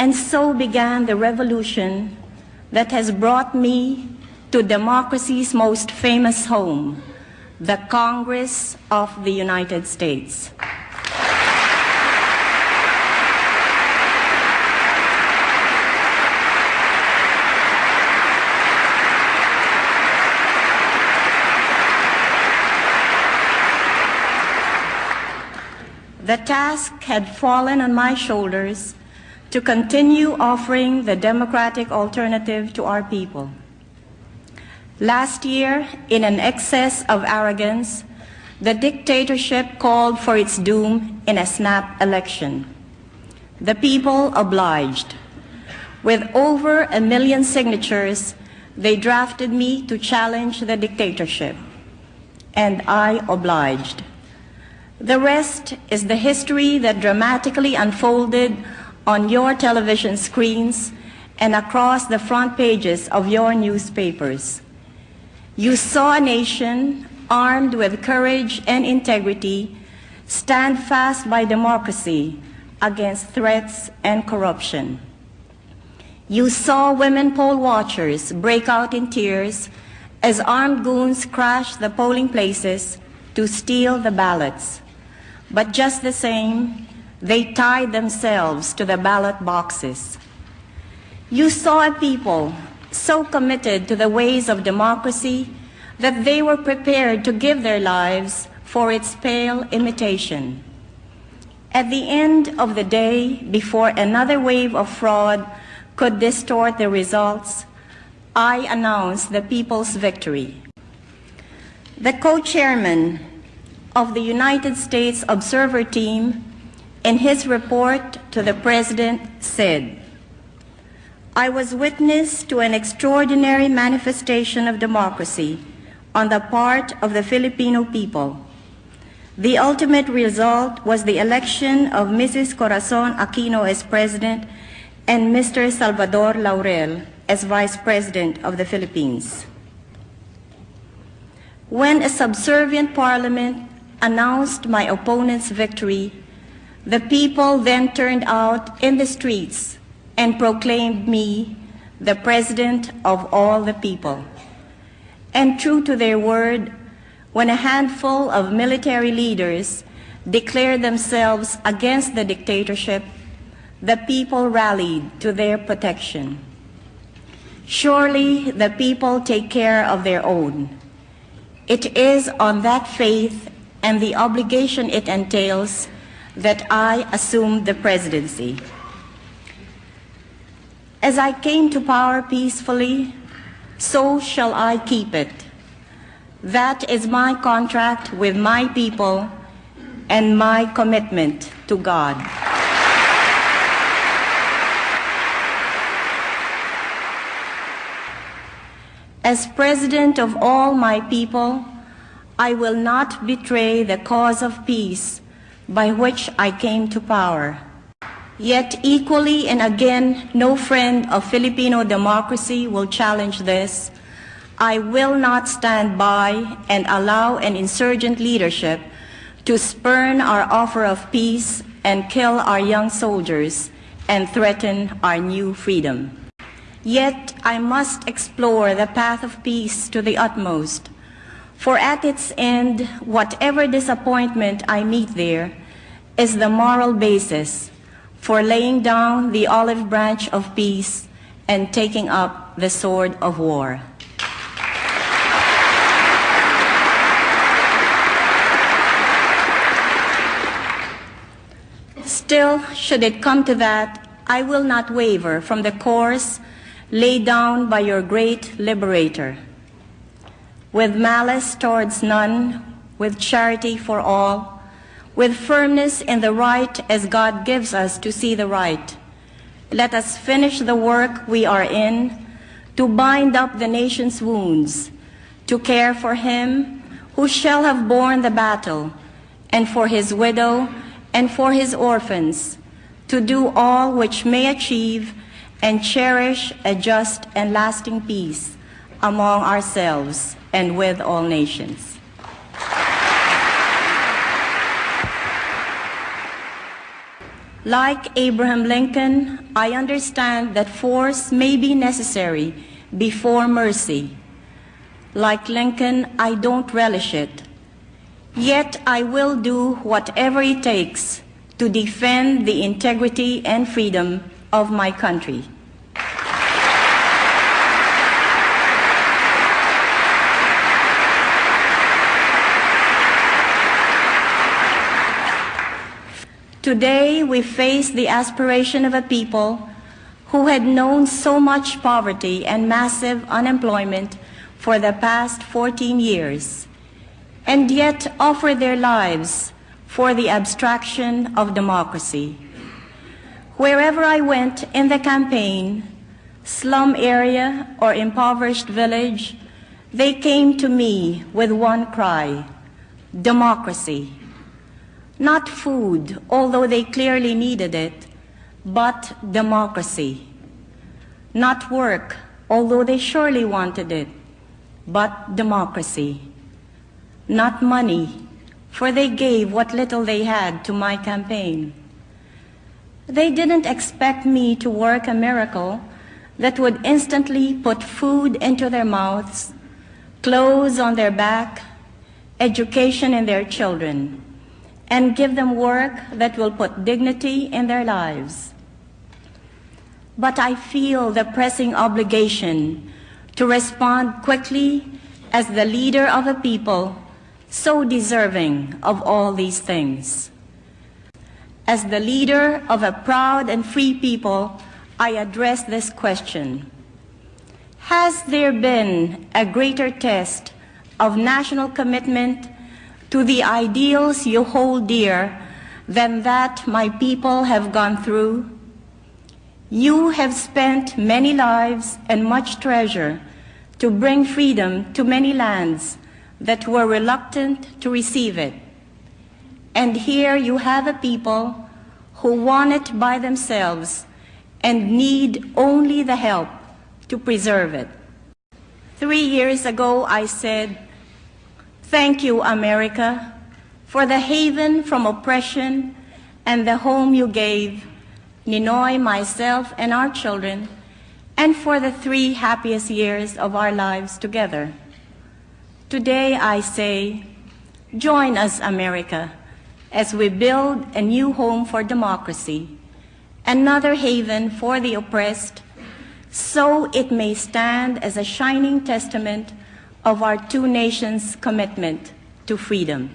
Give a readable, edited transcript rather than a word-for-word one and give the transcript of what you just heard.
And so began the revolution that has brought me to democracy's most famous home, the Congress of the United States. The task had fallen on my shoulders to continue offering the democratic alternative to our people. Last year, in an excess of arrogance, the dictatorship called for its doom in a snap election. The people obliged. With over 1 million signatures, they drafted me to challenge the dictatorship, and I obliged. The rest is the history that dramatically unfolded on your television screens and across the front pages of your newspapers. You saw a nation armed with courage and integrity stand fast by democracy against threats and corruption. You saw women poll watchers break out in tears as armed goons crashed the polling places to steal the ballots. But just the same, they tied themselves to the ballot boxes. You saw a people so committed to the ways of democracy that they were prepared to give their lives for its pale imitation. At the end of the day, before another wave of fraud could distort the results, I announced the people's victory. The co-chairman of the United States Observer Team, in his report to the President, said, "I was witness to an extraordinary manifestation of democracy on the part of the Filipino people. The ultimate result was the election of Mrs. Corazon Aquino as President and Mr. Salvador Laurel as Vice President of the Philippines. When a subservient parliament announced my opponent's victory, the people then turned out in the streets and proclaimed me the President of all the people. And true to their word, when a handful of military leaders declared themselves against the dictatorship, the people rallied to their protection. Surely the people take care of their own. It is on that faith and the obligation it entails that I assumed the presidency. As I came to power peacefully, so shall I keep it. That is my contract with my people and my commitment to God." As President of all my people, I will not betray the cause of peace by which I came to power. Yet equally and again, no friend of Filipino democracy will challenge this. I will not stand by and allow an insurgent leadership to spurn our offer of peace and kill our young soldiers and threaten our new freedom. Yet I must explore the path of peace to the utmost, for at its end, whatever disappointment I meet there is the moral basis for laying down the olive branch of peace and taking up the sword of war. Still, should it come to that, I will not waver from the course laid down by your great liberator. With malice towards none, with charity for all, with firmness in the right as God gives us to see the right, let us finish the work we are in to bind up the nation's wounds, to care for him who shall have borne the battle, and for his widow and for his orphans, to do all which may achieve and cherish a just and lasting peace among ourselves and with all nations. Like Abraham Lincoln, I understand that force may be necessary before mercy. Like Lincoln, I don't relish it. Yet I will do whatever it takes to defend the integrity and freedom of my country. Today, we face the aspiration of a people who had known so much poverty and massive unemployment for the past 14 years, and yet offer their lives for the abstraction of democracy. Wherever I went in the campaign, slum area or impoverished village, they came to me with one cry: democracy. Not food, although they clearly needed it, but democracy. Not work, although they surely wanted it, but democracy. Not money, for they gave what little they had to my campaign. They didn't expect me to work a miracle that would instantly put food into their mouths, clothes on their back, education in their children, and give them work that will put dignity in their lives. But I feel the pressing obligation to respond quickly as the leader of a people so deserving of all these things. As the leader of a proud and free people, I address this question: has there been a greater test of national commitment to the ideals you hold dear than that my people have gone through? You have spent many lives and much treasure to bring freedom to many lands that were reluctant to receive it. And here you have a people who want it by themselves and need only the help to preserve it. 3 years ago, I said, "Thank you, America, for the haven from oppression and the home you gave Ninoy, myself, and our children, and for the 3 happiest years of our lives together." Today I say, join us, America, as we build a new home for democracy, another haven for the oppressed, so it may stand as a shining testament of our 2 nations' commitment to freedom.